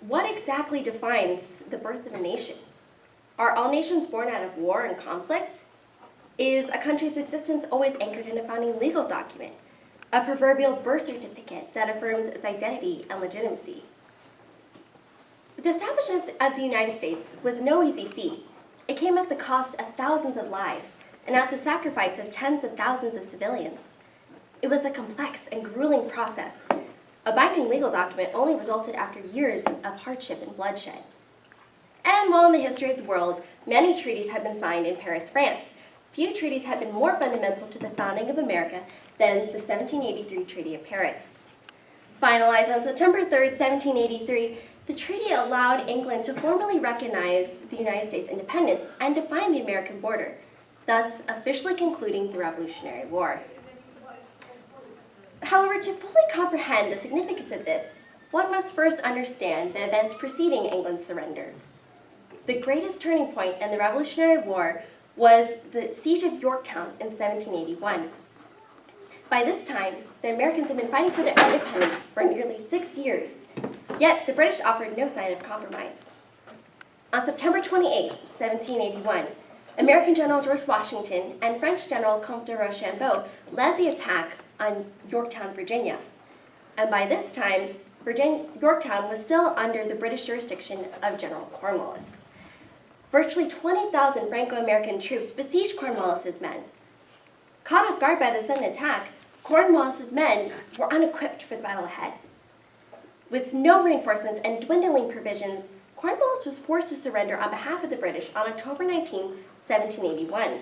what exactly defines the birth of a nation? Are all nations born out of war and conflict? Is a country's existence always anchored in a founding legal document, a proverbial birth certificate that affirms its identity and legitimacy? The establishment of the United States was no easy feat. It came at the cost of thousands of lives and at the sacrifice of tens of thousands of civilians. It was a complex and grueling process. A binding legal document only resulted after years of hardship and bloodshed. And while in the history of the world, many treaties have been signed in Paris, France, few treaties have been more fundamental to the founding of America than the 1783 Treaty of Paris. Finalized on September 3, 1783, the treaty allowed England to formally recognize the United States' independence and define the American border, thus officially concluding the Revolutionary War. However, to fully comprehend the significance of this, one must first understand the events preceding England's surrender. The greatest turning point in the Revolutionary War was the Siege of Yorktown in 1781. By this time, the Americans had been fighting for their independence for nearly 6 years, yet the British offered no sign of compromise. On September 28, 1781, American General George Washington and French General Comte de Rochambeau led the attack on Yorktown, Virginia. And by this time, Yorktown was still under the British jurisdiction of General Cornwallis. Virtually 20,000 Franco-American troops besieged Cornwallis's men. Caught off guard by the sudden attack, Cornwallis's men were unequipped for the battle ahead. With no reinforcements and dwindling provisions, Cornwallis was forced to surrender on behalf of the British on October 19, 1781,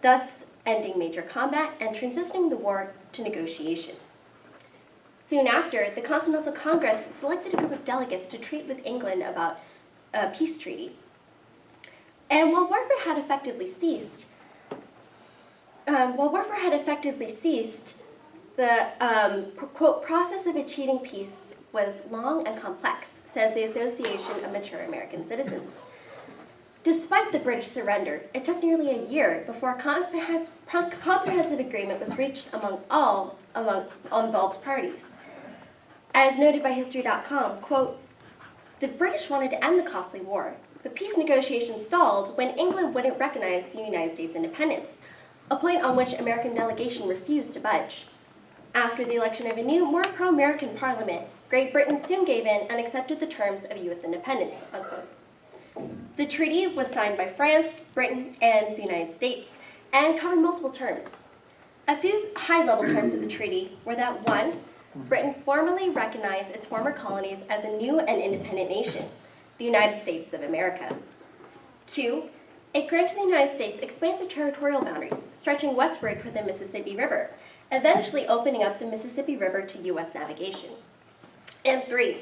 thus ending major combat and transitioning the war to negotiation. Soon after, the Continental Congress selected a group of delegates to treat with England about a peace treaty. And while warfare had effectively ceased, the quote, process of achieving peace was long and complex, says the Association of Mature American Citizens. Despite the British surrender, it took nearly a year before a comprehensive agreement was reached among all involved parties. As noted by History.com, quote, the British wanted to end the costly war. The peace negotiations stalled when England wouldn't recognize the United States' independence, a point on which American delegation refused to budge. After the election of a new, more pro-American parliament, Great Britain soon gave in and accepted the terms of U.S. independence, unquote. The treaty was signed by France, Britain, and the United States, and covered multiple terms. A few high-level terms of the treaty were that 1, Britain formally recognized its former colonies as a new and independent nation, the United States of America. 2, it granted the United States expansive territorial boundaries, stretching westward toward the Mississippi River, eventually opening up the Mississippi River to U.S. navigation. And 3,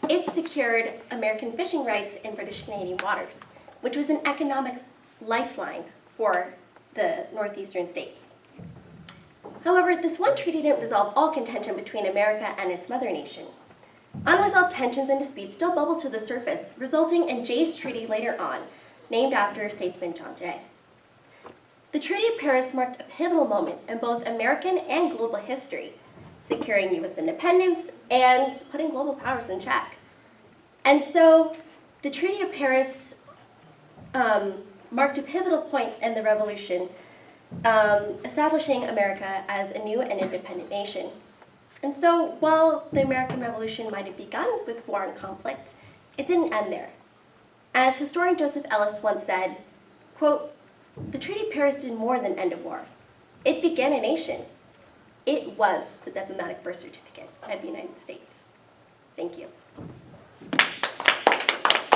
it secured American fishing rights in British Canadian waters, which was an economic lifeline for the northeastern states. However, this one treaty didn't resolve all contention between America and its mother nation. Unresolved tensions and disputes still bubbled to the surface, resulting in Jay's Treaty later on, named after statesman John Jay. The Treaty of Paris marked a pivotal moment in both American and global history, securing U.S. independence and putting global powers in check. And so the Treaty of Paris marked a pivotal point in the revolution, establishing America as a new and independent nation. And so while the American Revolution might have begun with war and conflict, it didn't end there. As historian Joseph Ellis once said, quote, the Treaty of Paris did more than end a war. It began a nation. It was the diplomatic birth certificate of the United States. Thank you.